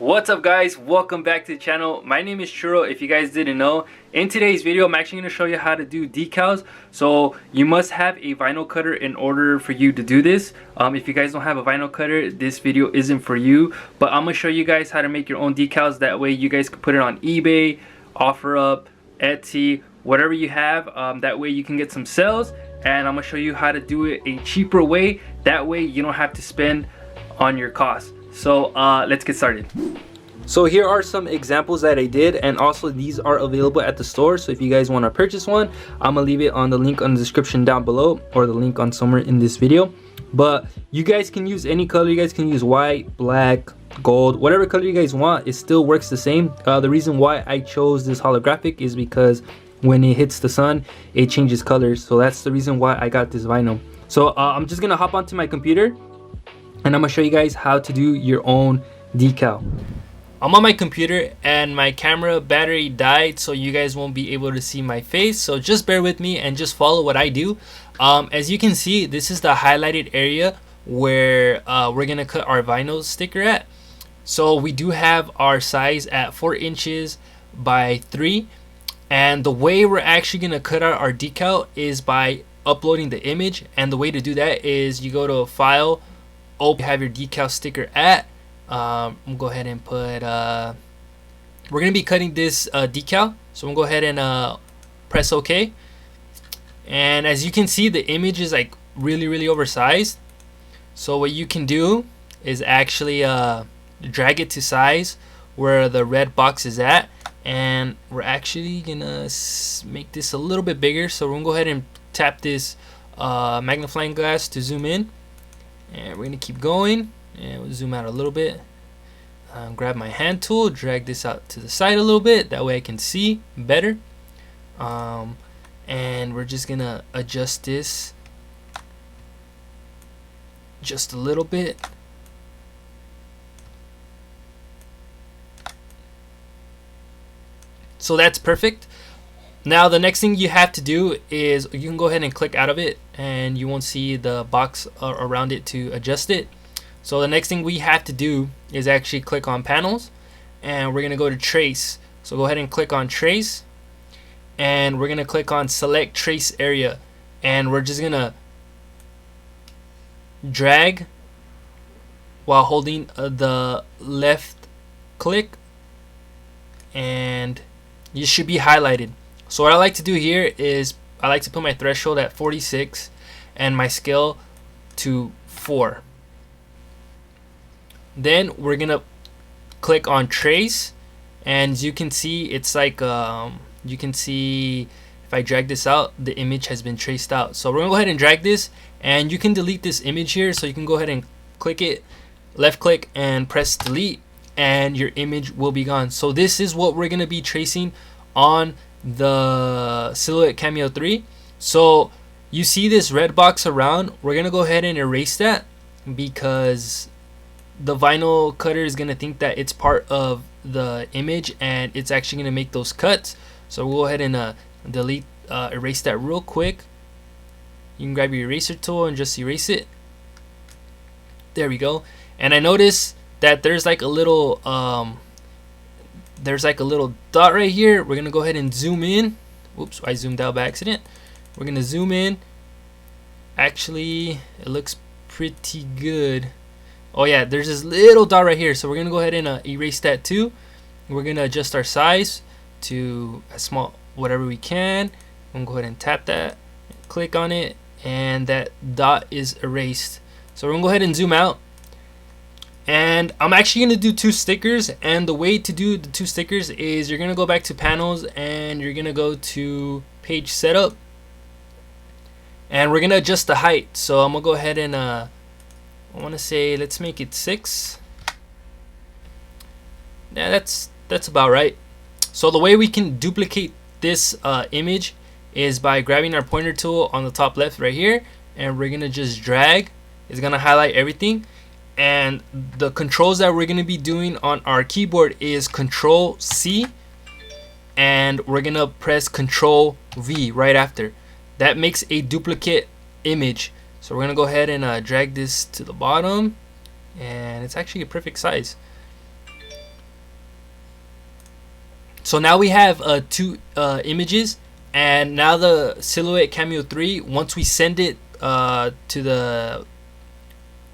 What's up guys, welcome back to the channel. My name is Churro, if you guys didn't know. In today's video I'm actually going to show you how to do decals. So you must have a vinyl cutter in order for you to do this. If you guys don't have a vinyl cutter, this video isn't for you, but I'm going to show you guys how to make your own decals. That way you guys can put it on eBay, OfferUp, Etsy, whatever you have. That way you can get some sales, and I'm going to show you how to do it a cheaper way. That way you don't have to spend on your costs. So let's get started. So here are some examples that I did, and also these are available at the store. So if you guys want to purchase one, I'm gonna leave it on the link on the description down below, or the link on somewhere in this video. But you guys can use any color. You guys can use white, black, gold, whatever color you guys want. It still works the same. The reason why I chose this holographic is because when it hits the sun, it changes colors. So that's the reason why I got this vinyl. So I'm just gonna hop onto my computer and I'm gonna show you guys how to do your own decal. I'm on my computer and my camera battery died, so you guys won't be able to see my face, so just bear with me and just follow what I do. As you can see, this is the highlighted area where we're gonna cut our vinyl sticker at. So we do have our size at 4 inches by 3, and the way we're actually gonna cut out our decal is by uploading the image. And the way to do that is you go to File, open, have your decal sticker at. I'm gonna go ahead and put we're gonna be cutting this decal, so I'm gonna go ahead and press OK. And as you can see, the image is like really oversized. So what you can do is actually drag it to size where the red box is at, and we're actually gonna make this a little bit bigger. So we're gonna go ahead and tap this magnifying glass to zoom in. And we're gonna keep going, and we'll zoom out a little bit. Grab my hand tool, drag this out to the side a little bit, that way I can see better. And we're just gonna adjust this just a little bit. So that's perfect. Now the next thing you have to do is you can go ahead and click out of it, and you won't see the box around it to adjust it. So the next thing we have to do is actually click on panels, and we're gonna go to trace. So go ahead and click on trace, and we're gonna click on select trace area, and we're just gonna drag while holding the left click, and you should be highlighted. So what I like to do here is I like to put my threshold at 46 and my scale to 4. Then we're gonna click on trace, and as you can see, it's like you can see if I drag this out, the image has been traced out. So we're gonna go ahead and drag this, and you can delete this image here. So you can go ahead and click it, left click, and press delete, and your image will be gone. So this is what we're gonna be tracing on the Silhouette Cameo 3. So you see this red box around, we're gonna go ahead and erase that, because the vinyl cutter is gonna think that it's part of the image, and it's actually gonna make those cuts. So we'll go ahead and delete, erase that real quick. You can grab your eraser tool and just erase it. There we go. And I noticed that there's like a little dot right here. We're gonna go ahead and zoom in. Oops, I zoomed out by accident. We're gonna zoom in. Actually, it looks pretty good. Oh yeah, there's this little dot right here, so we're gonna go ahead and erase that too. We're gonna adjust our size to as small whatever we can. I'm gonna go ahead and tap that, click on it, and that dot is erased. So we're gonna go ahead and zoom out. And I'm actually gonna do 2 stickers, and the way to do the 2 stickers is you're gonna go back to panels, and you're gonna go to page setup, and we're gonna adjust the height. So I'm gonna go ahead and I want to say, let's make it 6. Yeah, that's about right. So the way we can duplicate this image is by grabbing our pointer tool on the top left right here, and we're gonna just drag. It's gonna highlight everything. And the controls that we're gonna be doing on our keyboard is Control C, and we're gonna press Control V right after. That makes a duplicate image. So we're gonna go ahead and drag this to the bottom, and it's actually a perfect size. So now we have two images, and now the Silhouette Cameo 3, once we send it to the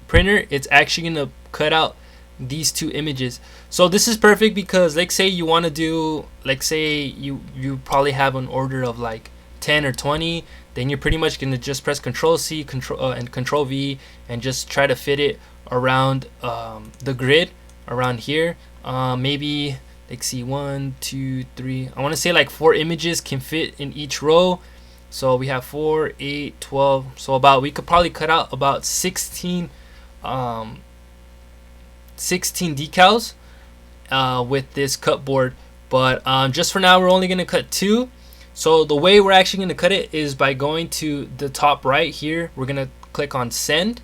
printer, it's actually gonna cut out these two images. So this is perfect because, like, say you want to do, like, say you probably have an order of like 10 or 20, then you're pretty much gonna just press Control C and Control V and just try to fit it around the grid around here. Maybe, like, see, 1, 2, 3, I want to say like 4 images can fit in each row. So we have 4, 8, 12, so about, we could probably cut out about 16 decals with this cut board. But just for now, we're only going to cut 2. So the way we're actually going to cut it is by going to the top right here. We're going to click on Send,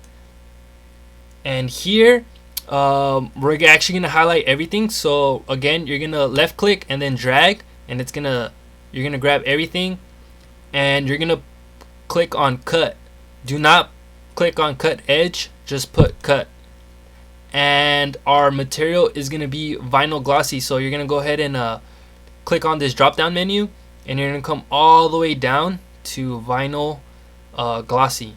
and here we're actually going to highlight everything. So again, you're going to left click and then drag, and you're going to grab everything, and you're going to click on Cut. Do not click on Cut Edge, just put Cut. And our material is going to be vinyl glossy. So you're going to go ahead and click on this drop down menu, and you're going to come all the way down to vinyl glossy.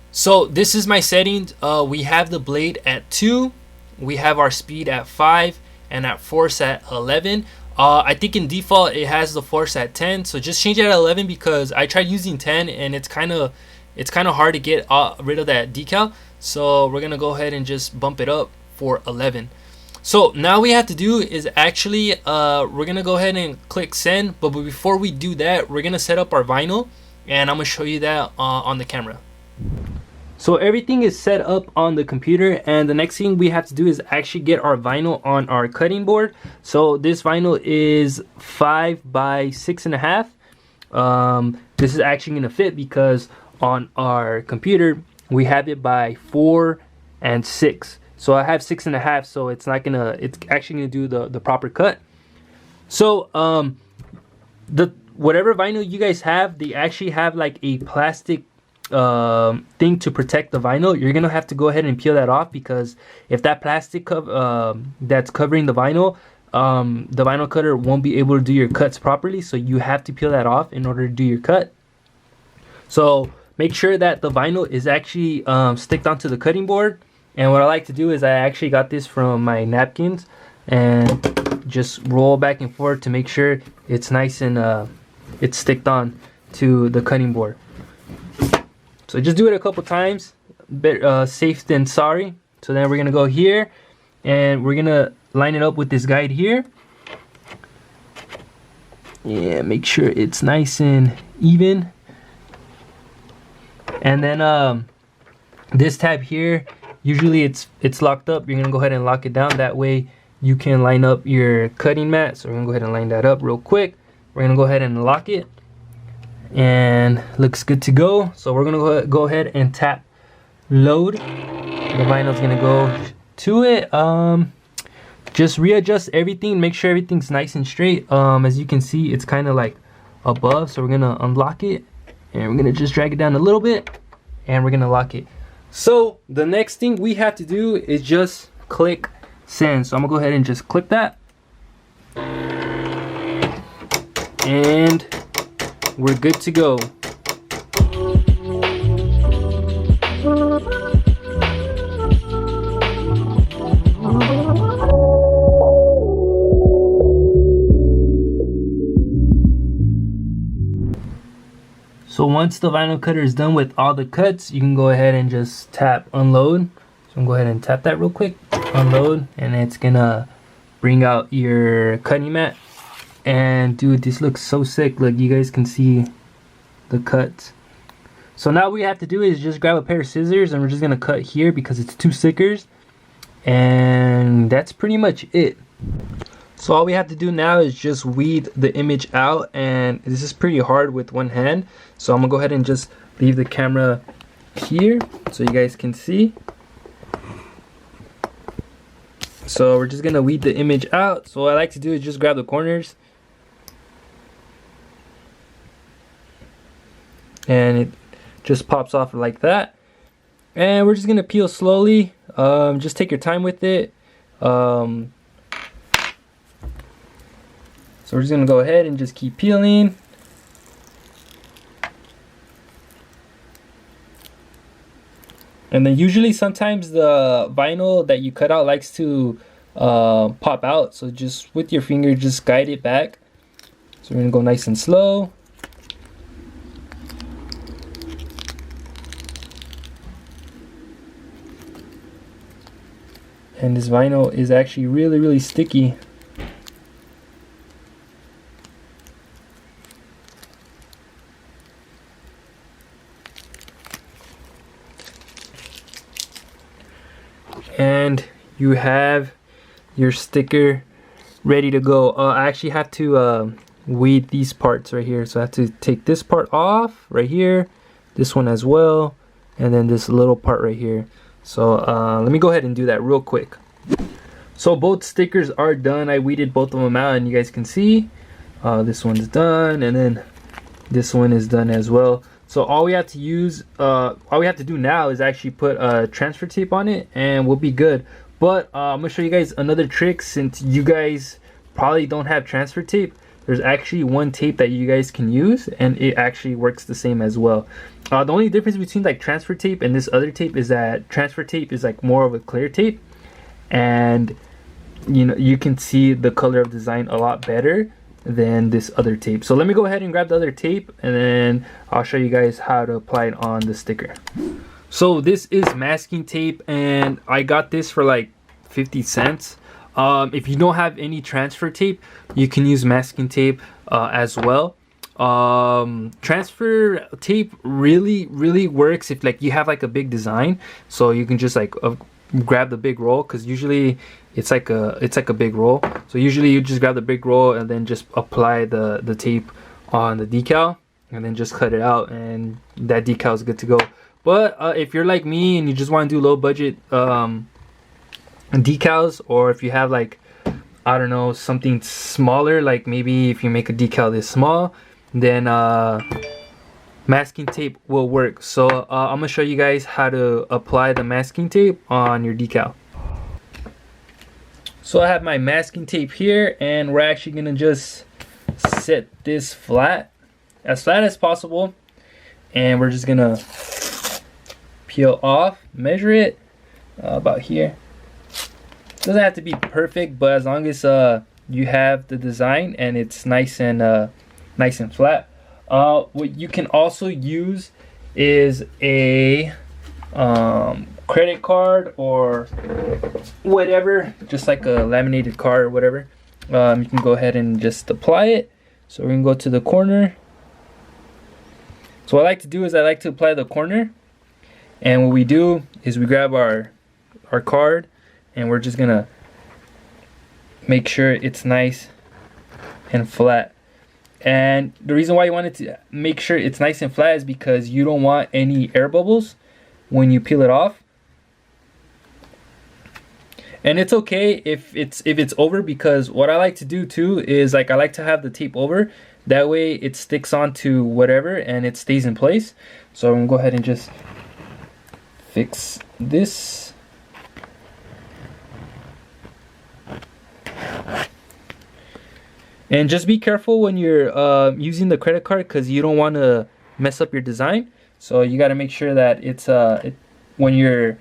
So this is my settings. We have the blade at 2, we have our speed at 5, and at force at 11. I think in default it has the force at 10, so just change it at 11 because I tried using 10 and it's kind of hard to get rid of that decal. So we're gonna go ahead and just bump it up for 11. So now we have to do is actually we're gonna go ahead and click Send, but before we do that, we're gonna set up our vinyl, and I'm gonna show you that on the camera. So everything is set up on the computer, and the next thing we have to do is actually get our vinyl on our cutting board. So this vinyl is 5 by 6.5. This is actually gonna fit because on our computer we have it by 4 and 6. So I have 6.5, so it's actually gonna do the proper cut. So the whatever vinyl you guys have, they actually have like a plastic thing to protect the vinyl. You're gonna have to go ahead and peel that off, because if that plastic that's covering the vinyl cutter won't be able to do your cuts properly. So you have to peel that off in order to do your cut. So make sure that the vinyl is actually sticked onto the cutting board. And what I like to do is I actually got this from my napkins and just roll back and forth to make sure it's nice and it's sticked on to the cutting board. So just do it a couple times, better safe than sorry. So then we're gonna go here and we're gonna line it up with this guide here. Yeah, make sure it's nice and even. And then this tab here, usually it's locked up. You're gonna go ahead and lock it down. That way you can line up your cutting mat. So we're gonna go ahead and line that up real quick. We're gonna go ahead and lock it, and looks good to go. So we're gonna go ahead and tap load. The vinyl's gonna go to it. Just readjust everything, make sure everything's nice and straight. As you can see, it's kind of like above, so we're gonna unlock it, and we're gonna just drag it down a little bit, and we're gonna lock it. So the next thing we have to do is just click send. So I'm gonna go ahead and just click that, and we're good to go. So once the vinyl cutter is done with all the cuts, you can go ahead and just tap unload. So I'm gonna go ahead and tap that real quick, unload, and it's gonna bring out your cutting mat. And dude, this looks so sick. Look, you guys can see the cuts. So now what we have to do is just grab a pair of scissors, and we're just gonna cut here because it's 2 stickers, and that's pretty much it. So all we have to do now is just weed the image out, and this is pretty hard with one hand. So I'm gonna go ahead and just leave the camera here so you guys can see. So we're just gonna weed the image out. So what I like to do is just grab the corners, and it just pops off like that. And we're just gonna peel slowly. Just take your time with it. So we're just gonna go ahead and just keep peeling. And then usually sometimes the vinyl that you cut out likes to pop out. So just with your finger, just guide it back. So we're gonna go nice and slow. And this vinyl is actually really, really sticky. And you have your sticker ready to go. I actually have to weed these parts right here. So I have to take this part off right here, this one as well, and then this little part right here. So let me go ahead and do that real quick. So both stickers are done. I weeded both of them out, and you guys can see this one's done, and then this one is done as well. So all we have to do now is actually put transfer tape on it, and we'll be good. But I'm gonna show you guys another trick. Since you guys probably don't have transfer tape, there's actually one tape that you guys can use, and it actually works the same as well. The only difference between like transfer tape and this other tape is that transfer tape is like more of a clear tape, and you know, you can see the color of design a lot better than this other tape. So let me go ahead and grab the other tape, and then I'll show you guys how to apply it on the sticker. So this is masking tape, and I got this for like 50 cents. If you don't have any transfer tape, you can use masking tape as well. Transfer tape really works if like you have like a big design, so you can just like grab the big roll, because usually it's like a big roll. So usually you just grab the big roll and then just apply the tape on the decal, and then just cut it out, and that decal is good to go. But if you're like me and you just want to do low budget decals, or if you have like, I don't know, something smaller, like maybe if you make a decal this small, then masking tape will work. So I'm gonna show you guys how to apply the masking tape on your decal. So I have my masking tape here, and we're actually gonna just set this as flat as possible, and we're just gonna peel off, measure it about here. Doesn't have to be perfect, but as long as you have the design and it's nice and flat. What you can also use is a credit card or whatever, just like a laminated card or whatever. You can go ahead and just apply it. So we're gonna go to the corner. So what I like to do is I like to apply the corner, and what we do is we grab our card, and we're just gonna make sure it's nice and flat. And the reason why you want it to make sure it's nice and flat is because you don't want any air bubbles when you peel it off. And it's okay if it's over, because what I like to do too is like I like to have the tape over. That way it sticks onto whatever and it stays in place. So I'm gonna go ahead and just fix this. And just be careful when you're using the credit card, because you don't want to mess up your design. So you got to make sure that it's when you're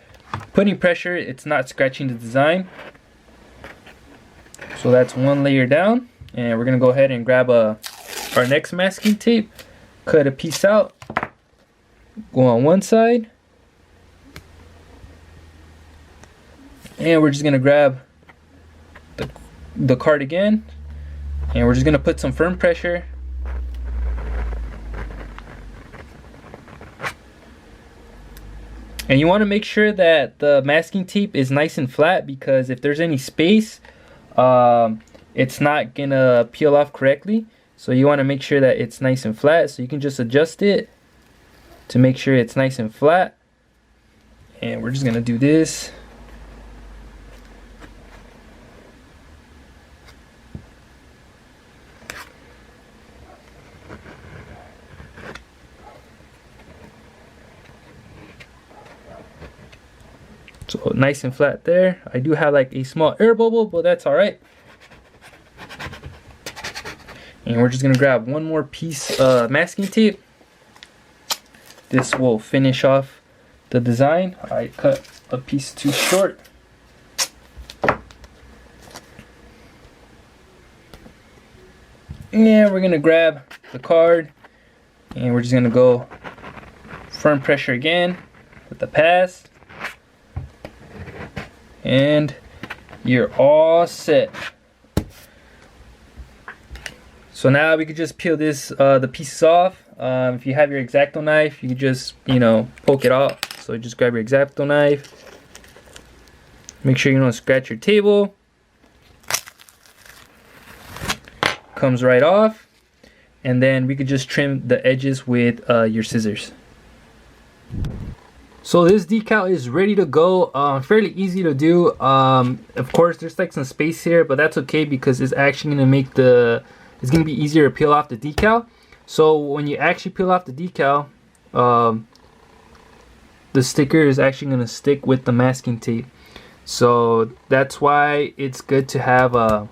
putting pressure, it's not scratching the design. So that's one layer down, and we're gonna go ahead and grab our next masking tape, cut a piece out, go on one side, and we're just gonna grab the card again, and we're just gonna put some firm pressure. And you want to make sure that the masking tape is nice and flat, because if there's any space, it's not gonna peel off correctly. So you want to make sure that it's nice and flat. So you can just adjust it to make sure it's nice and flat. And we're just gonna do this. So nice and flat there. I do have like a small air bubble, but that's all right. And we're just gonna grab one more piece of masking tape. This will finish off the design. I cut a piece too short. And we're gonna grab the card and we're just gonna go firm pressure again with the pass. And you're all set. So now we could just peel this the pieces off. If you have your X-Acto knife, you could just, you know, poke it out. So just grab your X-Acto knife. Make sure you don't scratch your table. Comes right off. And then we could just trim the edges with your scissors. So this decal is ready to go. Fairly easy to do. Of course, there's like some space here, but that's okay because it's actually gonna make it's gonna be easier to peel off the decal. So when you actually peel off the decal, the sticker is actually gonna stick with the masking tape. So that's why it's good to have a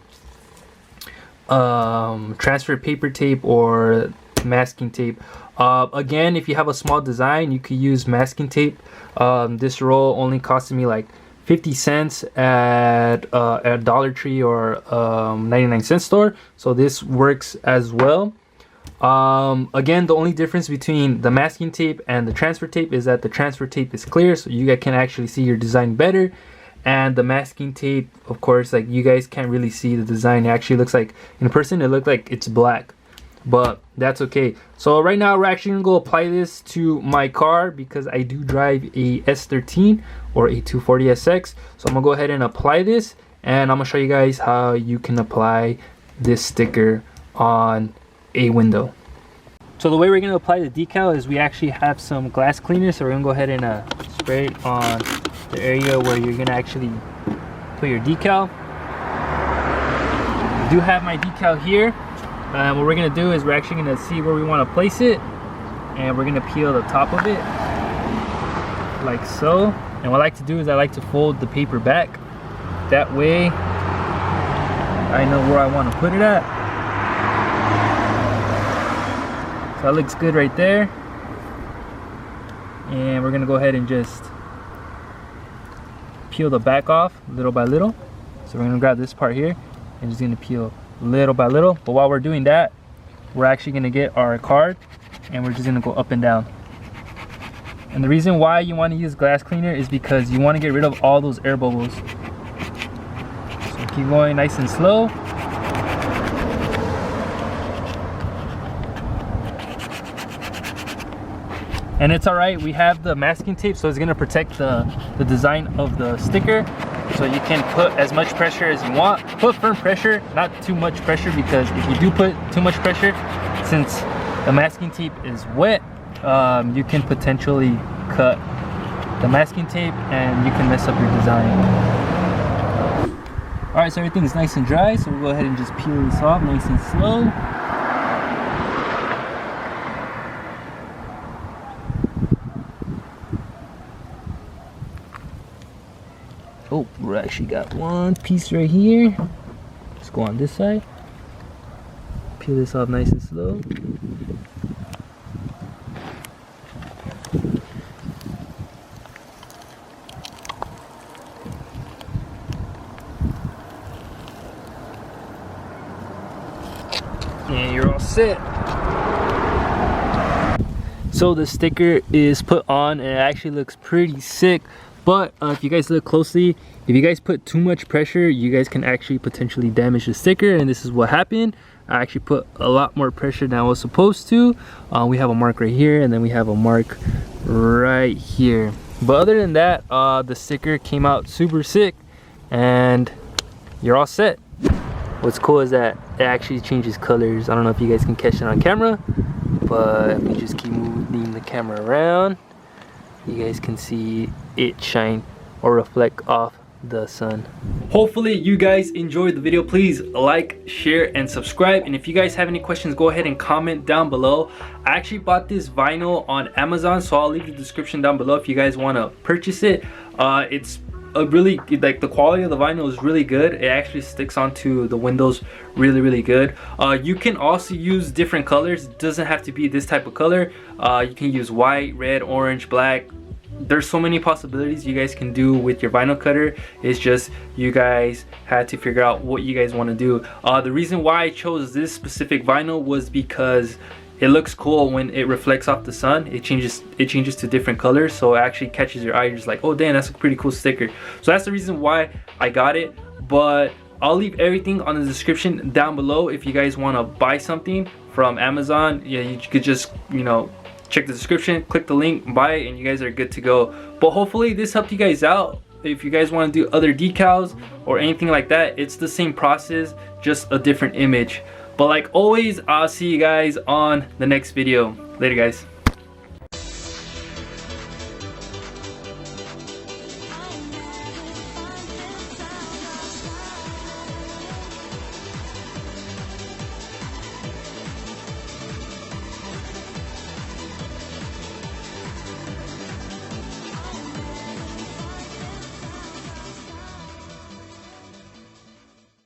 transfer paper tape or masking tape. Again, if you have a small design, you could use masking tape. This roll only costed me like 50 cents at Dollar Tree or 99-cent store, so this works as well. Again, the only difference between the masking tape and the transfer tape is that the transfer tape is clear, so you guys can actually see your design better. And the masking tape, of course, like you guys can't really see the design. It actually looks like, in person, it looked like it's black. But that's okay. So right now we're actually gonna go apply this to my car because I do drive a S13 or a 240SX. So I'm gonna go ahead and apply this, and I'm gonna show you guys how you can apply this sticker on a window. So the way we're gonna apply the decal is we actually have some glass cleaner. So we're gonna go ahead and spray it on the area where you're gonna actually put your decal. I do have my decal here. What we're gonna do is we're actually gonna see where we want to place it, and we're gonna peel the top of it like so. And what I like to do is I like to fold the paper back. That way I know where I want to put it at. So that looks good right there. And we're gonna go ahead and just peel the back off little by little. So we're gonna grab this part here and just gonna peel little by little. But while we're doing that, we're actually gonna get our card and we're just gonna go up and down. And the reason why you want to use glass cleaner is because you want to get rid of all those air bubbles. So keep going nice and slow. And it's alright, we have the masking tape, so it's gonna protect the design of the sticker. So you can put as much pressure as you want. Put firm pressure, not too much pressure, because if you do put too much pressure, since the masking tape is wet, you can potentially cut the masking tape and you can mess up your design. Alright, so everything's nice and dry, so we'll go ahead and just peel this off nice and slow. Oh, we actually got one piece right here. Let's go on this side. Peel this off nice and slow. And you're all set. So the sticker is put on and it actually looks pretty sick. But if you guys look closely, if you guys put too much pressure, you guys can actually potentially damage the sticker, and this is what happened. I actually put a lot more pressure than I was supposed to. We have a mark right here, and then we have a mark right here. But other than that, the sticker came out super sick, and you're all set. What's cool is that it actually changes colors. I don't know if you guys can catch it on camera, but if we just keep moving the camera around, you guys can see it shine or reflect off the sun. Hopefully you guys enjoyed the video. Please like, share, and subscribe. And if you guys have any questions, go ahead and comment down below. I actually bought this vinyl on Amazon, so I'll leave the description down below if you guys want to purchase it. It's a really, like, the quality of the vinyl is really good. It actually sticks onto the windows really good. You can also use different colors. It doesn't have to be this type of color. You can use white, red, orange, black. There's so many possibilities you guys can do with your vinyl cutter. It's just you guys had to figure out what you guys want to do. The reason why I chose this specific vinyl was because it looks cool when it reflects off the sun. It changes to different colors, so it actually catches your eye. You're just like, oh damn, that's a pretty cool sticker. So that's the reason why I got it. But I'll leave everything on the description down below. If you guys want to buy something from Amazon, yeah, you could just, you know, check the description, click the link, buy it, and you guys are good to go. But hopefully this helped you guys out. If you guys want to do other decals or anything like that, it's the same process, just a different image. But like always, I'll see you guys on the next video. Later, guys.